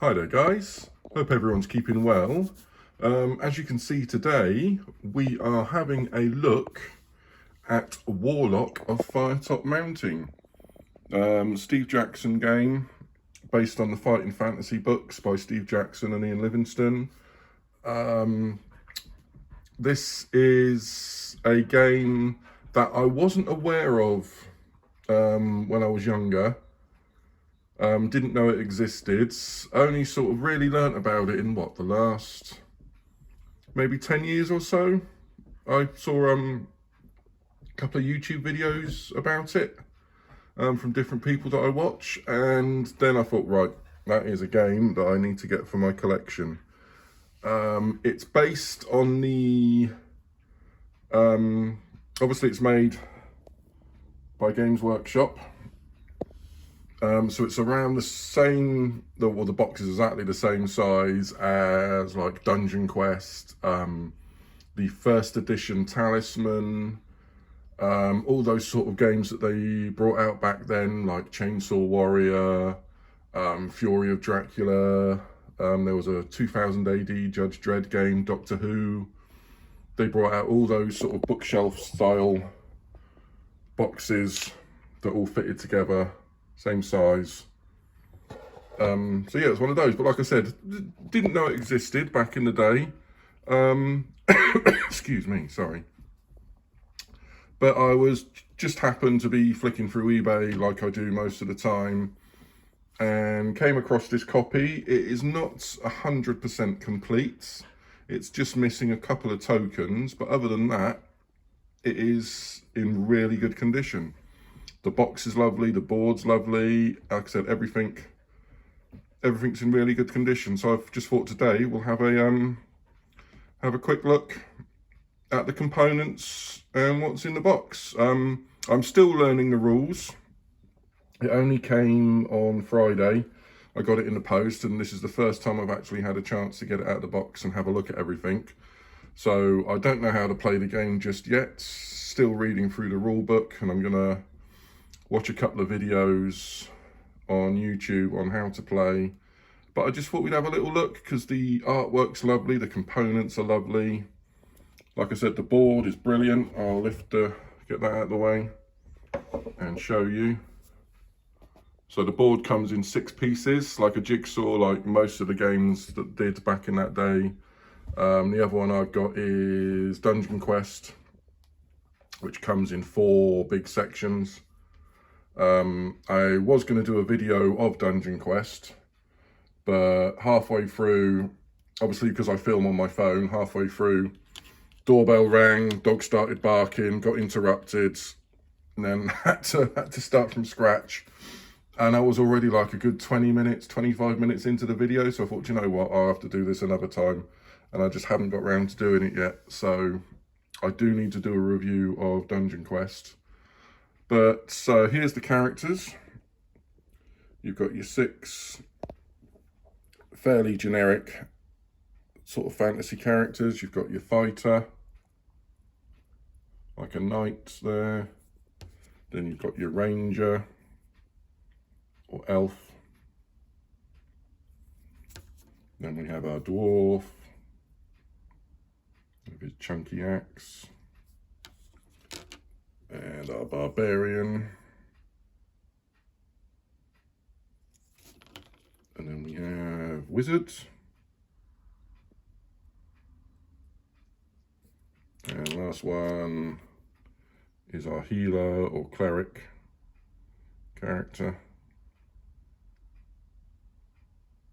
Hi there guys, hope everyone's keeping well. As you can see today, we are having a look at Warlock of Firetop Mounting. Steve Jackson game, based on the Fighting Fantasy books by Steve Jackson and Ian Livingstone. This is a game that I wasn't aware of when I was younger. Didn't know it existed. Only sort of really learnt about it in the last maybe 10 years or so. I saw a couple of YouTube videos about it from different people that I watch, and then I thought, right, that is a game that I need to get for my collection. It's based on the obviously it's made by Games Workshop. So it's around the same, the box is exactly the same size as like Dungeon Quest, the first edition Talisman, all those sort of games that they brought out back then, like Chainsaw Warrior, Fury of Dracula. There was a 2000 AD Judge Dredd game, Doctor Who. They brought out all those sort of bookshelf style boxes that all fitted together. Same size. So yeah, it's one of those. But like I said, didn't know it existed back in the day. Excuse me, sorry. But I was just happened to be flicking through eBay like I do most of the time, and came across this copy. It is not 100% complete. It's just missing a couple of tokens, but other than that, it is in really good condition. The box is lovely, the board's lovely. Like I said, everything's in really good condition. So I've just thought today we'll have a quick look at the components and what's in the box. I'm still learning the rules. It only came on Friday. I got it in the post, and this is the first time I've actually had a chance to get it out of the box and have a look at everything. So I don't know how to play the game just yet. Still reading through the rule book, and I'm gonna watch a couple of videos on YouTube on how to play. But I just thought we'd have a little look because the artwork's lovely, the components are lovely. Like I said, the board is brilliant. I'll get that out of the way and show you. So the board comes in 6 pieces, like a jigsaw, like most of the games that did back in that day. The other one I've got is Dungeon Quest, which comes in 4 big sections. I was going to do a video of Dungeon Quest, but halfway through, obviously because I film on my phone, halfway through, doorbell rang, dog started barking, got interrupted, and then had to start from scratch. And I was already like a good 20 minutes, 25 minutes into the video, so I thought, you know what, I'll have to do this another time. And I just haven't got around to doing it yet, so I do need to do a review of Dungeon Quest. But so here's the characters. You've got your 6 fairly generic sort of fantasy characters. You've got your fighter, like a knight there. Then you've got your ranger or elf. Then we have our dwarf with his chunky axe. And our barbarian. And then we have wizard. And last one is our healer or cleric character.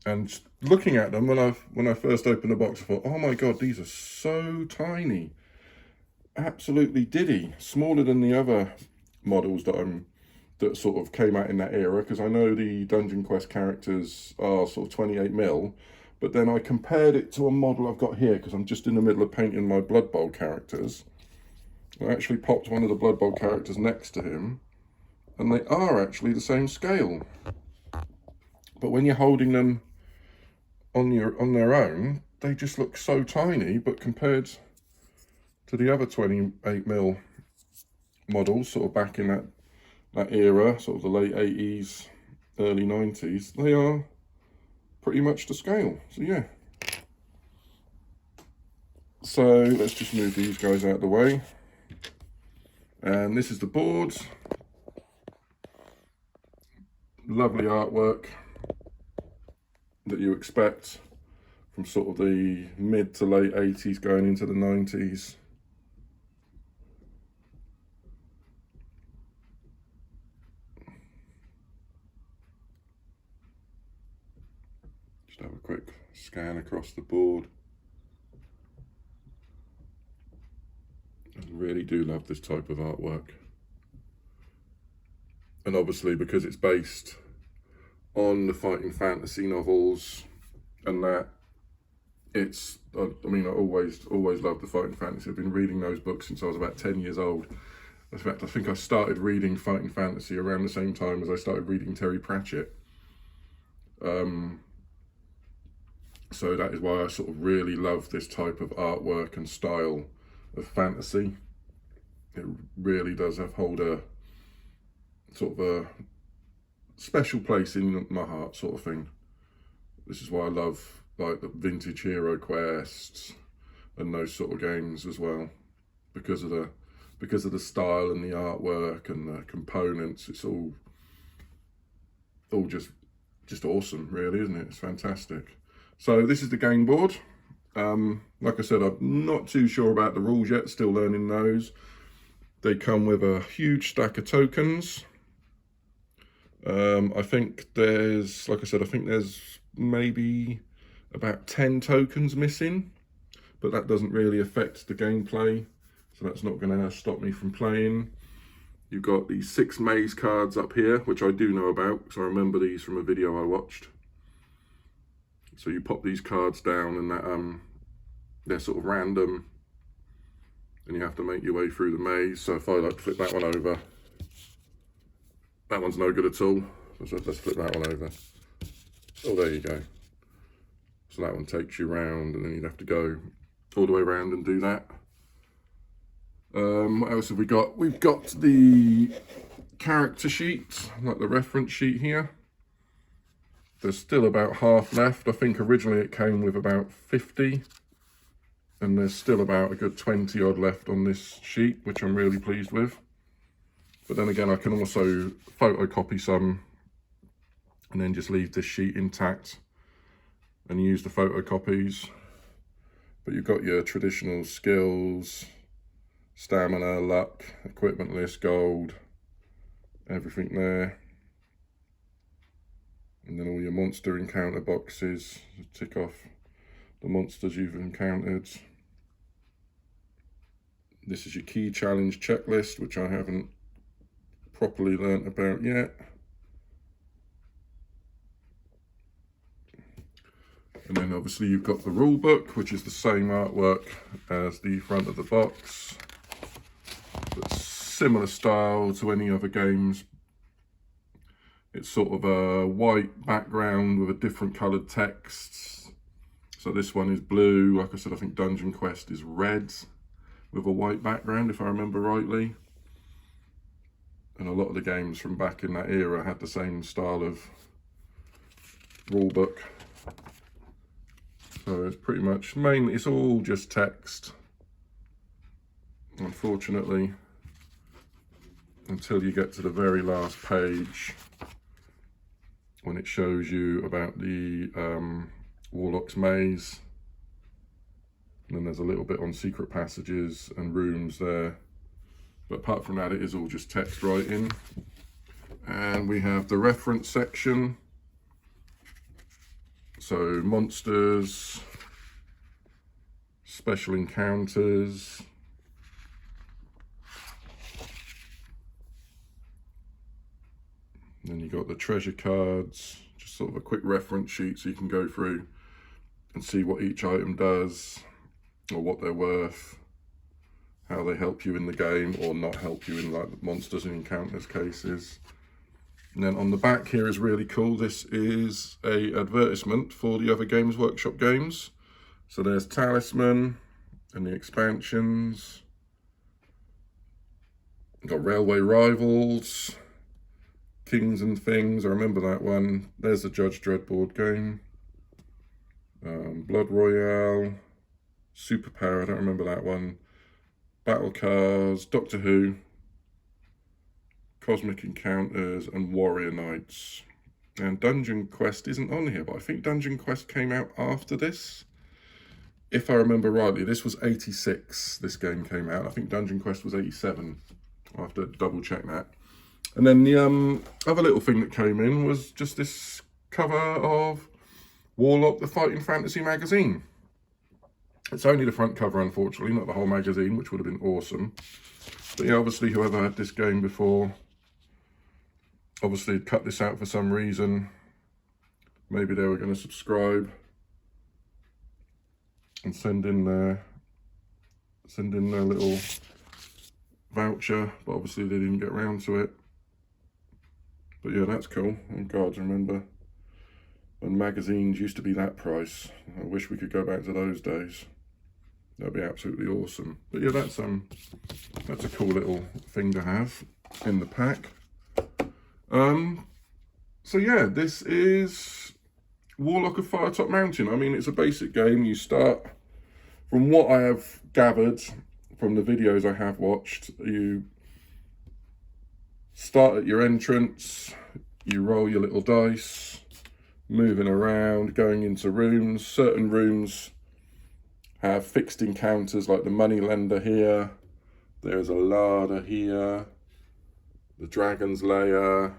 And looking at them, when I first opened the box, I thought, oh my god, these are so tiny. Absolutely diddy, smaller than the other models that sort of came out in that era, because I know the Dungeon Quest characters are sort of 28mm, but then I compared it to a model I've got here, because I'm just in the middle of painting my Blood Bowl characters. I actually popped one of the Blood Bowl characters next to him, and they are actually the same scale. But when you're holding them on their own, they just look so tiny, but compared to the other 28mm models, sort of back in that era, sort of the late 80s, early 90s, they are pretty much to scale. So yeah. So let's just move these guys out of the way. And this is the board. Lovely artwork that you expect from sort of the mid to late 80s going into the 90s. Just have a quick scan across the board. I really do love this type of artwork. And obviously because it's based on the fighting fantasy novels and that, it's, I mean, I always loved the fighting fantasy. I've been reading those books since I was about 10 years old. In fact, I think I started reading fighting fantasy around the same time as I started reading Terry Pratchett. So that is why I sort of really love this type of artwork and style of fantasy. It really does hold a sort of a special place in my heart, sort of thing. This is why I love like the vintage hero quests and those sort of games as well, because of the style and the artwork and the components. It's all just awesome, really, isn't it? It's fantastic. So this is the game board. Like I said, I'm not too sure about the rules yet, still learning those. They come with a huge stack of tokens. I think there's, like I said, I think there's maybe about 10 tokens missing, but that doesn't really affect the gameplay, so that's not going to stop me from playing. You've got these 6 maze cards up here, which I do know about, because I remember these from a video I watched. So you pop these cards down and that they're sort of random, and you have to make your way through the maze. So if I like flip that one over, that one's no good at all. So let's flip that one over. Oh, there you go. So that one takes you around, and then you'd have to go all the way around and do that. What else have we got? We've got the character sheet, like the reference sheet here. There's still about half left. I think originally it came with about 50, and there's still about a good 20 odd left on this sheet, which I'm really pleased with. But then again, I can also photocopy some and then just leave this sheet intact and use the photocopies. But you've got your traditional skills, stamina, luck, equipment list, gold, everything there. And then all your monster encounter boxes, tick off the monsters you've encountered. This is your key challenge checklist, which I haven't properly learnt about yet. And then obviously you've got the rule book, which is the same artwork as the front of the box, but similar style to any other games. It's sort of a white background with a different coloured text. So this one is blue. Like I said, I think Dungeon Quest is red with a white background, if I remember rightly. And a lot of the games from back in that era had the same style of rule book. So it's pretty much, mainly, it's all just text, unfortunately, until you get to the very last page, when it shows you about the Warlock's maze. And then there's a little bit on secret passages and rooms there. But apart from that, it is all just text writing. And we have the reference section. So monsters, special encounters, and then you got the treasure cards, just sort of a quick reference sheet so you can go through and see what each item does, or what they're worth, how they help you in the game or not help you in like the monsters and encounters cases. And then on the back here is really cool. This is a advertisement for the other Games Workshop games. So there's Talisman and the expansions. We've got Railway Rivals, Kings and Things. I remember that one. There's the Judge Dredd board game. Blood Royale, Superpower, I don't remember that one, Battle Cars, Doctor Who, Cosmic Encounters, and Warrior Knights. And Dungeon Quest isn't on here, but I think Dungeon Quest came out after this. If I remember rightly, this was 86, this game came out. I think Dungeon Quest was 87. I'll have to double check that. And then the other little thing that came in was just this cover of Warlock, the Fighting Fantasy magazine. It's only the front cover, unfortunately, not the whole magazine, which would have been awesome. But yeah, obviously whoever had this game before, obviously had cut this out for some reason. Maybe they were going to subscribe and send in their little voucher, but obviously they didn't get around to it. But yeah, that's cool. Oh God, remember when magazines used to be that price? I wish we could go back to those days. That'd be absolutely awesome. But yeah, that's a cool little thing to have in the pack. So yeah, this is Warlock of Firetop Mountain. I mean, it's a basic game. You start, from what I have gathered from the videos I have watched, you start at your entrance, you roll your little dice, moving around, going into rooms. Certain rooms have fixed encounters, like the moneylender here, there's a larder here, the dragon's lair,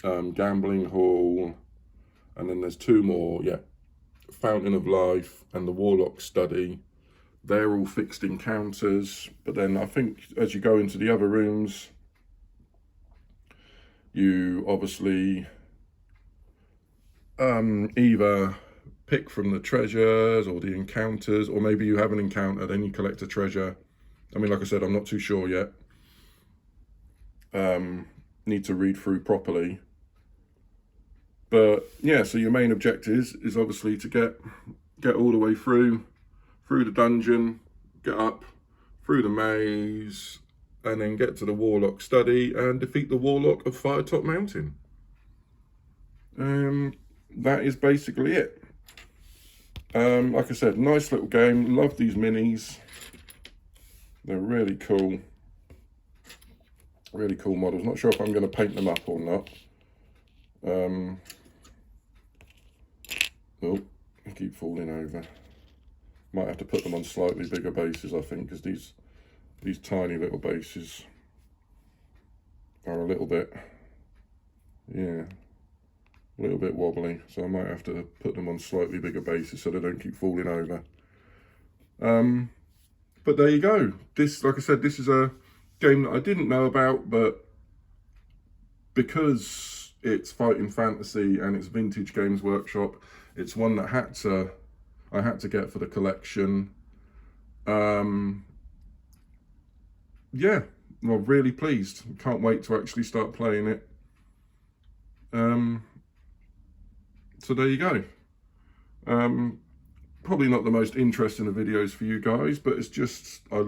gambling hall, and then there's two more, yeah, Fountain of Life and the Warlock study. They're all fixed encounters, but then I think as you go into the other rooms, you obviously either pick from the treasures or the encounters, or maybe you have an encounter, then you collect a treasure. I mean, like I said, I'm not too sure yet. Need to read through properly. But yeah, so your main objective is obviously to get all the way through the dungeon, get up through the maze, and then get to the Warlock study and defeat the Warlock of Firetop Mountain. That is basically it. Like I said, nice little game. Love these minis. They're really cool. Really cool models. Not sure if I'm going to paint them up or not. Oh, I keep falling over. Might have to put them on slightly bigger bases, I think, because these tiny little bases are a little bit, yeah, a little bit wobbly. So I might have to put them on slightly bigger bases so they don't keep falling over. But there you go. This, like I said, this is a game that I didn't know about, but because it's Fighting Fantasy and it's Vintage Games Workshop, it's one that I had to get for the collection. Yeah, well, really pleased. Can't wait to actually start playing it. So there you go. Probably not the most interesting of videos for you guys, but it's just, I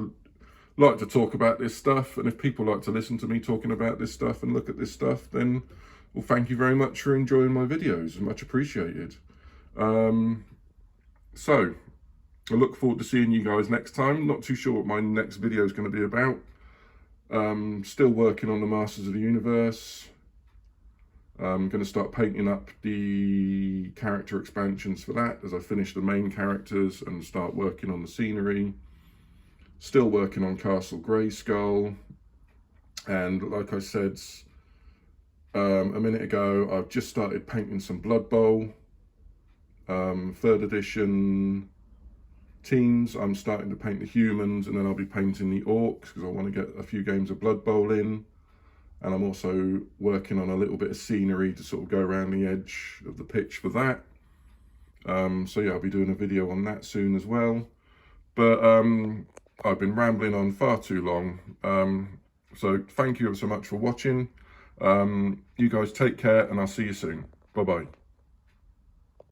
like to talk about this stuff, and if people like to listen to me talking about this stuff and look at this stuff, then, well, thank you very much for enjoying my videos. Much appreciated. So I look forward to seeing you guys next time. Not too sure what my next video is going to be about. Still working on the Masters of the Universe. I'm going to start painting up the character expansions for that as I finish the main characters and start working on the scenery. Still working on Castle Grayskull. And like I said a minute ago, I've just started painting some Blood Bowl. 3rd edition teams. I'm starting to paint the humans, and then I'll be painting the orcs because I want to get a few games of Blood Bowl in. And I'm also working on a little bit of scenery to sort of go around the edge of the pitch for that. So yeah, I'll be doing a video on that soon as well. But I've been rambling on far too long. So thank you so much for watching. You guys take care, and I'll see you soon. Bye-bye.